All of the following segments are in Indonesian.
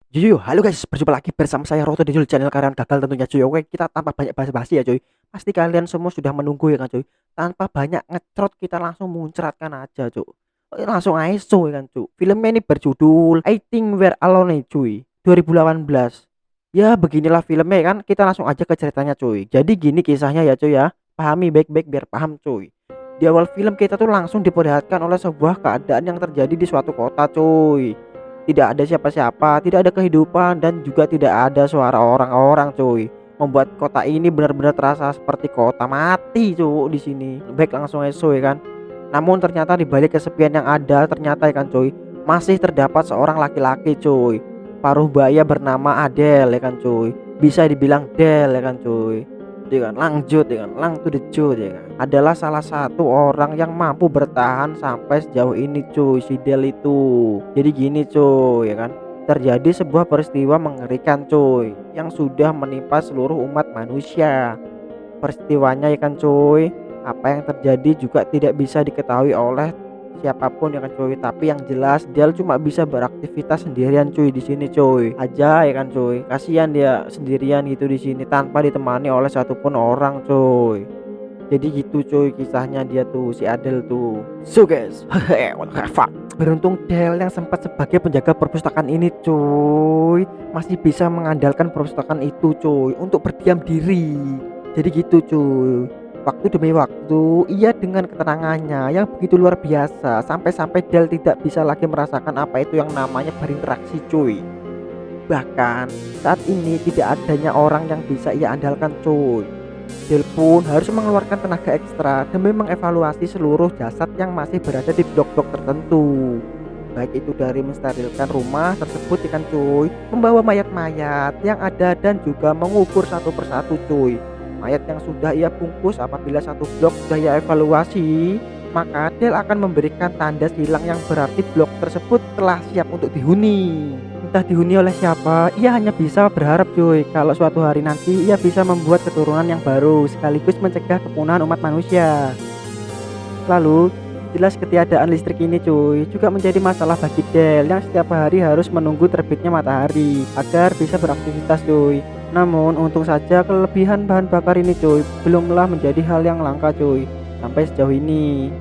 Halo guys, berjumpa lagi bersama saya Roto di channel Karyawan Gagal tentunya cuy. Oke, kita tanpa banyak basa-basi ya cuy. Pasti kalian semua sudah menunggu ya kan cuy. Tanpa banyak ngecrot kita langsung muncratkan aja cuy. Langsung aja cuy kan cuy. Filmnya ini berjudul I Think We're Alone nih cuy. 2018. Ya beginilah filmnya kan. Kita langsung aja ke ceritanya cuy. Jadi gini kisahnya ya cuy ya. Pahami baik-baik biar paham cuy. Di awal film kita tuh langsung diperlihatkan oleh sebuah keadaan yang terjadi di suatu kota cuy. Tidak ada siapa-siapa, tidak ada kehidupan dan juga tidak ada suara orang-orang, cuy. Membuat kota ini benar-benar terasa seperti kota mati, cuy, di sini. Baik langsung aja, cuy kan. Namun ternyata di balik kesepian yang ada, ternyata ya kan, cuy, masih terdapat seorang laki-laki, cuy. Paruh baya bernama Adele ya kan, cuy. Bisa dibilang Del ya kan, cuy. Ya kan, lanjut ya kan, lang to the jut ya kan. Adalah salah satu orang yang mampu bertahan sampai sejauh ini cuy, si Del itu. Jadi gini cuy ya kan. Terjadi sebuah peristiwa mengerikan cuy yang sudah menimpa seluruh umat manusia. Peristiwanya ya kan cuy, apa yang terjadi juga tidak bisa diketahui oleh siapapun ya kan cuy, tapi yang jelas dia cuma bisa beraktivitas sendirian cuy di sini cuy aja ya kan cuy. Kasihan dia sendirian gitu di sini tanpa ditemani oleh satupun orang cuy. Jadi gitu cuy kisahnya dia tuh si Adel tuh. So guys, what the fuck. Beruntung Del yang sempat sebagai penjaga perpustakaan ini cuy masih bisa mengandalkan perpustakaan itu cuy untuk berdiam diri. Jadi gitu cuy. Waktu demi waktu, ia dengan keterangannya yang begitu luar biasa sampai-sampai Del tidak bisa lagi merasakan apa itu yang namanya berinteraksi cuy. Bahkan saat ini tidak adanya orang yang bisa ia andalkan cuy. Del pun harus mengeluarkan tenaga ekstra demi mengevaluasi seluruh jasad yang masih berada di blok-blok tertentu. Baik itu dari mensterilkan rumah tersebut ikan cuy, membawa mayat-mayat yang ada dan juga mengubur satu persatu cuy. Mayat yang sudah ia bungkus apabila satu blok sudah ia evaluasi, maka Del akan memberikan tanda silang yang berarti blok tersebut telah siap untuk dihuni. Entah dihuni oleh siapa, ia hanya bisa berharap cuy kalau suatu hari nanti ia bisa membuat keturunan yang baru sekaligus mencegah kepunahan umat manusia. Lalu jelas ketiadaan listrik ini cuy juga menjadi masalah bagi Del yang setiap hari harus menunggu terbitnya matahari agar bisa beraktivitas cuy. Namun untung saja kelebihan bahan bakar ini cuy belumlah menjadi hal yang langka cuy sampai sejauh ini.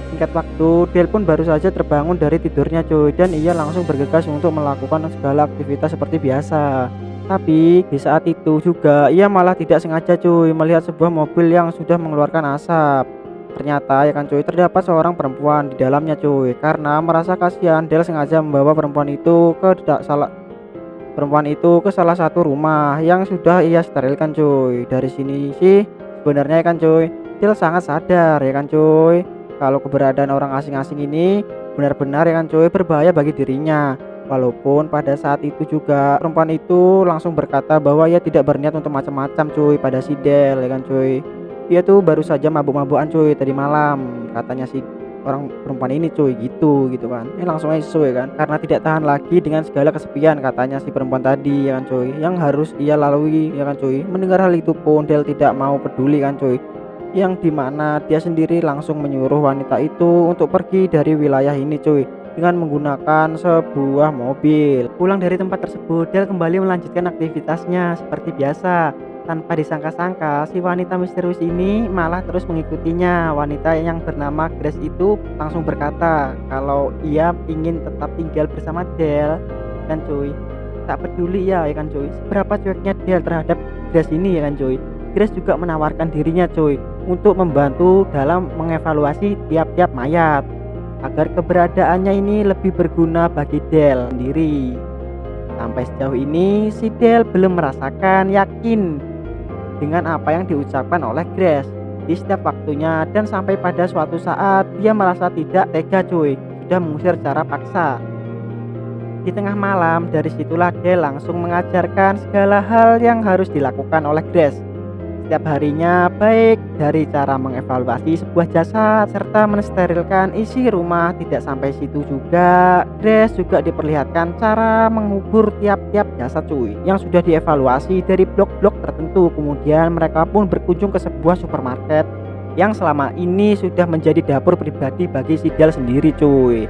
Singkat waktu, Del pun baru saja terbangun dari tidurnya cuy dan ia langsung bergegas untuk melakukan segala aktivitas seperti biasa. Tapi di saat itu juga ia malah tidak sengaja cuy melihat sebuah mobil yang sudah mengeluarkan asap. Ternyata ya kan cuy terdapat seorang perempuan di dalamnya cuy. Karena merasa kasihan, Del sengaja membawa perempuan itu ke salah satu rumah yang sudah ia sterilkan cuy. Dari sini sih sebenarnya ya kan cuy, Del sangat sadar ya kan cuy kalau keberadaan orang asing-asing ini benar-benar ya kan cuy berbahaya bagi dirinya. Walaupun pada saat itu juga perempuan itu langsung berkata bahwa ia tidak berniat untuk macam-macam cuy pada si Del ya kan cuy. Dia tuh baru saja mabuk-mabukan cuy tadi malam katanya si orang perempuan ini cuy gitu gitu kan. Ini langsung aja cuy kan karena tidak tahan lagi dengan segala kesepian katanya si perempuan tadi ya kan cuy yang harus ia lalui ya kan cuy. Mendengar hal itu pun Del tidak mau peduli kan cuy, yang dimana dia sendiri langsung menyuruh wanita itu untuk pergi dari wilayah ini cuy dengan menggunakan sebuah mobil. Pulang dari tempat tersebut, Del kembali melanjutkan aktivitasnya seperti biasa. Tanpa disangka-sangka, si wanita misterius ini malah terus mengikutinya. Wanita yang bernama Grace itu langsung berkata kalau ia ingin tetap tinggal bersama Del kan cuy. Tak peduli ya kan cuy seberapa cueknya Del terhadap Grace ini ya kan cuy. Grace juga menawarkan dirinya cuy untuk membantu dalam mengevaluasi tiap-tiap mayat agar keberadaannya ini lebih berguna bagi Del sendiri. Sampai sejauh ini si Del belum merasakan yakin dengan apa yang diucapkan oleh Grace di setiap waktunya dan sampai pada suatu saat dia merasa tidak tega cuy sudah mengusir secara paksa. Di tengah malam dari situlah Del langsung mengajarkan segala hal yang harus dilakukan oleh Grace setiap harinya, baik dari cara mengevaluasi sebuah jasad serta mensterilkan isi rumah. Tidak sampai situ juga, Grace juga diperlihatkan cara mengubur tiap-tiap jasad cuy yang sudah dievaluasi dari blok-blok tertentu. Kemudian mereka pun berkunjung ke sebuah supermarket yang selama ini sudah menjadi dapur pribadi bagi si Del sendiri cuy.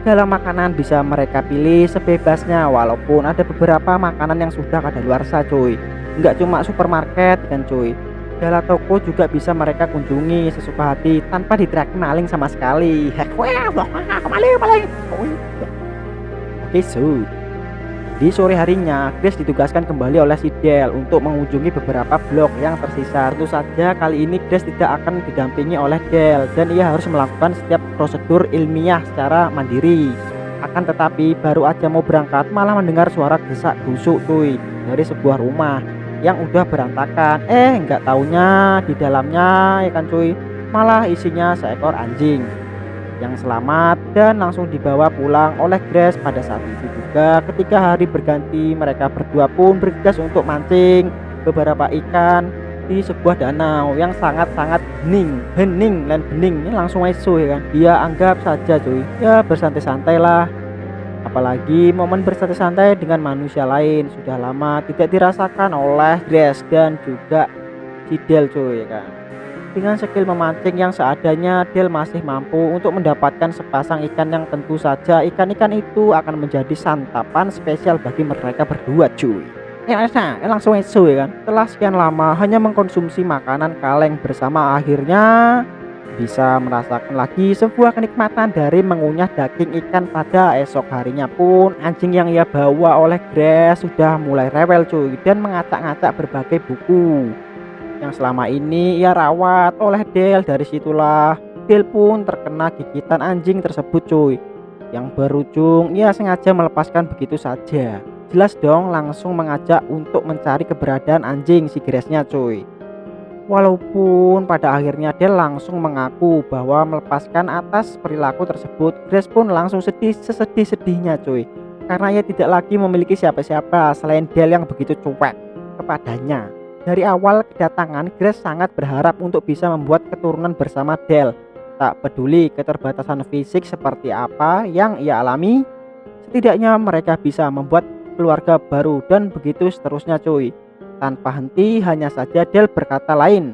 Segala makanan bisa mereka pilih sebebasnya, walaupun ada beberapa makanan yang sudah kadaluarsa cuy. Nggak cuma supermarket kan cuy, segala toko juga bisa mereka kunjungi sesuka hati tanpa diteriaki maling sama sekali. Maling maling. Oke so, di sore harinya, Grace ditugaskan kembali oleh si Del untuk mengunjungi beberapa blok yang tersisa. Tentu saja kali ini Grace tidak akan didampingi oleh Del dan ia harus melakukan setiap prosedur ilmiah secara mandiri. Akan tetapi baru aja mau berangkat malah mendengar suara gesak-gusuk cuy dari sebuah rumah yang udah berantakan. Nggak taunya di dalamnya ya kan cuy, malah isinya seekor anjing yang selamat dan langsung dibawa pulang oleh Grace. Pada saat itu juga ketika hari berganti, mereka berdua pun bergegas untuk mancing beberapa ikan di sebuah danau yang sangat-sangat hening dan bening. Ini langsung iso ya kan, dia anggap saja cuy ya bersantai-santai lah, apalagi momen bersantai-santai dengan manusia lain sudah lama tidak dirasakan oleh Grace dan juga Del cuy ya kan. Dengan skill memancing yang seadanya, Del masih mampu untuk mendapatkan sepasang ikan yang tentu saja ikan-ikan itu akan menjadi santapan spesial bagi mereka berdua cuy. Langsung itu ya kan. Setelah sekian lama hanya mengkonsumsi makanan kaleng bersama, akhirnya bisa merasakan lagi sebuah kenikmatan dari mengunyah daging ikan. Pada esok harinya pun anjing yang ia bawa oleh Grace sudah mulai rewel cuy dan mengacak-ngacak berbagai buku yang selama ini ia rawat oleh Del. Dari situlah Del pun terkena gigitan anjing tersebut cuy, yang berujung ia sengaja melepaskan begitu saja. Jelas dong langsung mengajak untuk mencari keberadaan anjing si Grace-nya cuy. Walaupun pada akhirnya Del langsung mengaku bahwa melepaskan atas perilaku tersebut, Grace pun langsung sedih sesedih-sedihnya cuy, karena ia tidak lagi memiliki siapa-siapa selain Del yang begitu cuek kepadanya. Dari awal kedatangan, Grace sangat berharap untuk bisa membuat keturunan bersama Del. Tak peduli keterbatasan fisik seperti apa yang ia alami, setidaknya mereka bisa membuat keluarga baru dan begitu seterusnya cuy. Tanpa henti, hanya saja Del berkata lain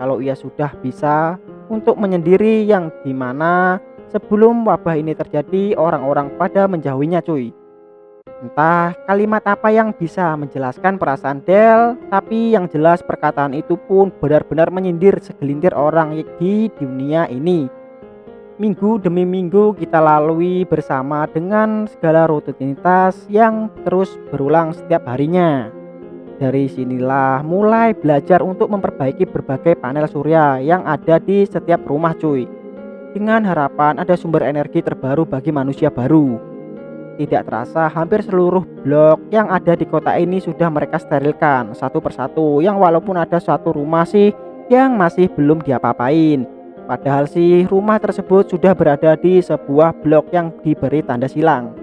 kalau ia sudah bisa untuk menyendiri, yang dimana sebelum wabah ini terjadi orang-orang pada menjauhinya cuy. Entah kalimat apa yang bisa menjelaskan perasaan Del, tapi yang jelas perkataan itu pun benar-benar menyindir segelintir orang di dunia ini. Minggu demi minggu kita lalui bersama dengan segala rutinitas yang terus berulang setiap harinya. Dari sinilah mulai belajar untuk memperbaiki berbagai panel surya yang ada di setiap rumah cuy, dengan harapan ada sumber energi terbaru bagi manusia baru. Tidak terasa hampir seluruh blok yang ada di kota ini sudah mereka sterilkan satu persatu, yang walaupun ada satu rumah sih yang masih belum diapa-apain. Padahal sih rumah tersebut sudah berada di sebuah blok yang diberi tanda silang.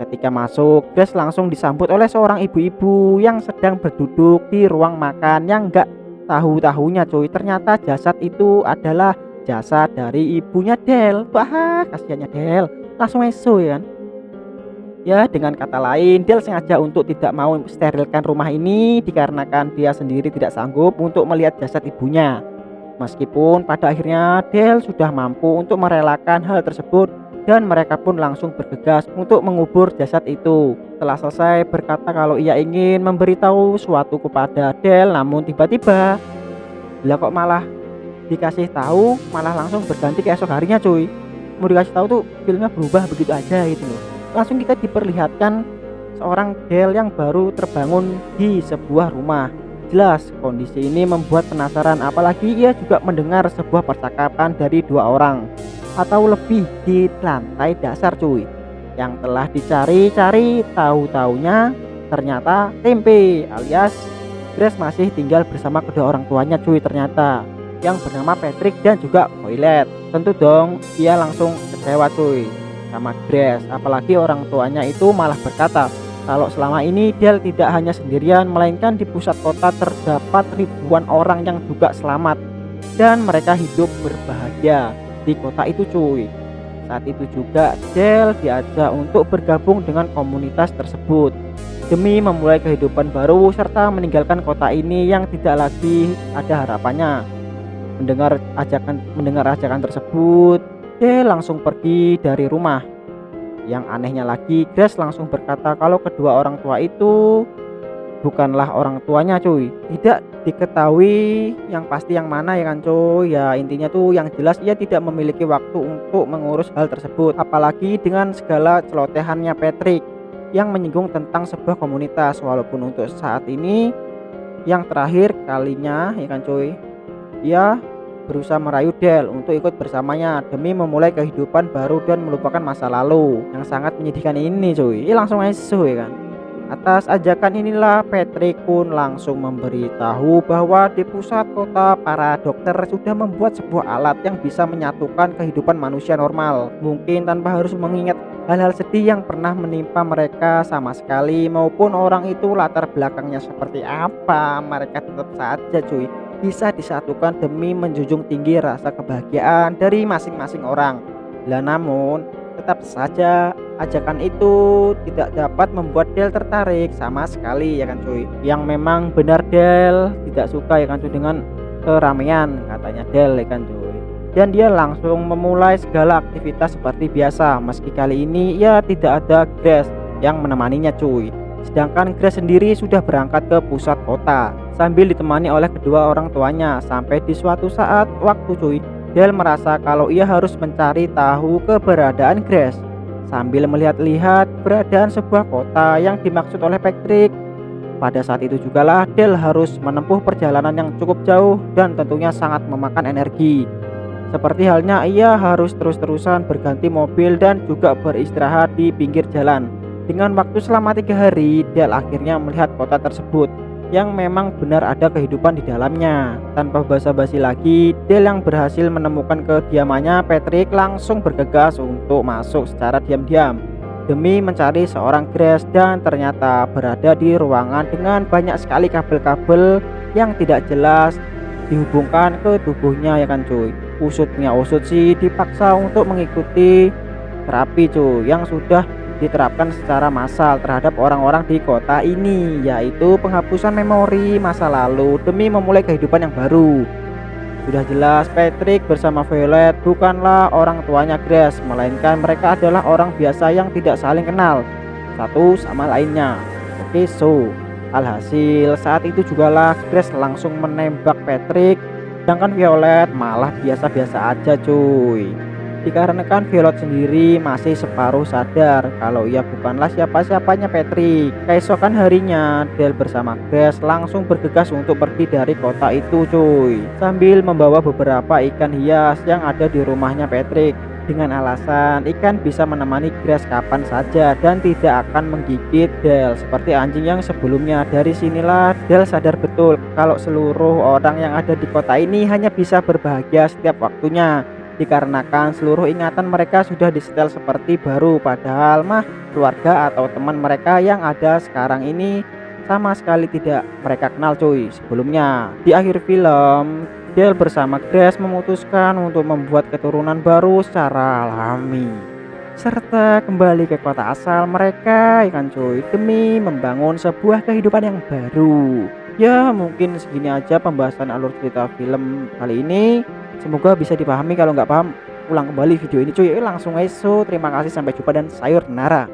Ketika masuk, Grace langsung disambut oleh seorang ibu-ibu yang sedang berduduk di ruang makan, yang gak tahu-tahunya cuy ternyata jasad itu adalah jasad dari ibunya Del. Wah kasihannya Del, langsung esok ya kan. Ya dengan kata lain, Del sengaja untuk tidak mau sterilkan rumah ini dikarenakan dia sendiri tidak sanggup untuk melihat jasad ibunya. Meskipun pada akhirnya Del sudah mampu untuk merelakan hal tersebut dan mereka pun langsung bergegas untuk mengubur jasad itu. Setelah selesai berkata kalau ia ingin memberitahu suatu kepada Del, namun tiba-tiba lah kok malah dikasih tahu malah langsung berganti ke esok harinya cuy. Mau dikasih tahu tuh filmnya berubah begitu aja gitu loh. Langsung kita diperlihatkan seorang Del yang baru terbangun di sebuah rumah. Jelas kondisi ini membuat penasaran, apalagi ia juga mendengar sebuah percakapan dari dua orang atau lebih di lantai dasar cuy, yang telah dicari-cari. Tahu-taunya ternyata tempe alias Grace masih tinggal bersama kedua orang tuanya cuy, ternyata yang bernama Patrick dan juga Violet. Tentu dong ia langsung kecewa cuy sama Grace, apalagi orang tuanya itu malah berkata kalau selama ini Del tidak hanya sendirian, melainkan di pusat kota terdapat ribuan orang yang juga selamat dan mereka hidup berbahagia di kota itu cuy. Saat itu juga Del diajak untuk bergabung dengan komunitas tersebut demi memulai kehidupan baru serta meninggalkan kota ini yang tidak lagi ada harapannya. Mendengar ajakan tersebut, Del langsung pergi dari rumah. Yang anehnya lagi, Grace langsung berkata kalau kedua orang tua itu bukanlah orang tuanya cuy. Tidak diketahui yang pasti yang mana ya kan cuy. Ya intinya tuh yang jelas ia tidak memiliki waktu untuk mengurus hal tersebut. Apalagi dengan segala celotehannya Patrick yang menyinggung tentang sebuah komunitas. Walaupun untuk saat ini yang terakhir kalinya ya kan cuy, ia berusaha merayu Del untuk ikut bersamanya demi memulai kehidupan baru dan melupakan masa lalu yang sangat menyedihkan ini cuy. Langsung aja ya kan. Atas ajakan inilah Patrick pun langsung memberitahu bahwa di pusat kota para dokter sudah membuat sebuah alat yang bisa menyatukan kehidupan manusia normal, mungkin tanpa harus mengingat hal-hal sedih yang pernah menimpa mereka sama sekali, maupun orang itu latar belakangnya seperti apa, mereka tetap saja cuy bisa disatukan demi menjunjung tinggi rasa kebahagiaan dari masing-masing orang. Lah namun tetap saja ajakan itu tidak dapat membuat Del tertarik sama sekali ya kan cuy. Yang memang benar Del tidak suka ya kan cuy dengan keramaian katanya Del ya kan cuy. Dan dia langsung memulai segala aktivitas seperti biasa, meski kali ini ya tidak ada Grace yang menemaninya cuy. Sedangkan Grace sendiri sudah berangkat ke pusat kota sambil ditemani oleh kedua orang tuanya. Sampai di suatu saat waktu cuy, Del merasa kalau ia harus mencari tahu keberadaan Grace sambil melihat-lihat keberadaan sebuah kota yang dimaksud oleh Patrick. Pada saat itu jugalah Del harus menempuh perjalanan yang cukup jauh dan tentunya sangat memakan energi. Seperti halnya ia harus terus-terusan berganti mobil dan juga beristirahat di pinggir jalan. Dengan waktu selama 3 hari, Del akhirnya melihat kota tersebut yang memang benar ada kehidupan di dalamnya. Tanpa basa-basi lagi, Del yang berhasil menemukan kediamannya Patrick langsung bergegas untuk masuk secara diam-diam demi mencari seorang Grace, dan ternyata berada di ruangan dengan banyak sekali kabel-kabel yang tidak jelas dihubungkan ke tubuhnya ya kan cuy. Usutnya usut sih dipaksa untuk mengikuti terapi cuy yang sudah diterapkan secara massal terhadap orang-orang di kota ini, yaitu penghapusan memori masa lalu demi memulai kehidupan yang baru. Sudah jelas Patrick bersama Violet bukanlah orang tuanya Grace, melainkan mereka adalah orang biasa yang tidak saling kenal satu sama lainnya. Oke alhasil saat itu jugalah Grace langsung menembak Patrick, sedangkan Violet malah biasa-biasa aja cuy. Dikarenakan Violet sendiri masih separuh sadar kalau ia bukanlah siapa-siapanya Patrick. Keesokan harinya Del bersama Grace langsung bergegas untuk pergi dari kota itu cuy, sambil membawa beberapa ikan hias yang ada di rumahnya Patrick, dengan alasan ikan bisa menemani Grace kapan saja dan tidak akan menggigit Del seperti anjing yang sebelumnya. Dari sinilah Del sadar betul kalau seluruh orang yang ada di kota ini hanya bisa berbahagia setiap waktunya, dikarenakan seluruh ingatan mereka sudah disetel seperti baru, padahal mah keluarga atau teman mereka yang ada sekarang ini sama sekali tidak mereka kenal cuy sebelumnya. Di akhir film, Del bersama Grace memutuskan untuk membuat keturunan baru secara alami serta kembali ke kota asal mereka ya kan cuy, demi membangun sebuah kehidupan yang baru. Ya mungkin segini aja pembahasan alur cerita film kali ini, semoga bisa dipahami. Kalau nggak paham ulang kembali video ini cuy. Langsung aja, terima kasih, sampai jumpa dan sayonara.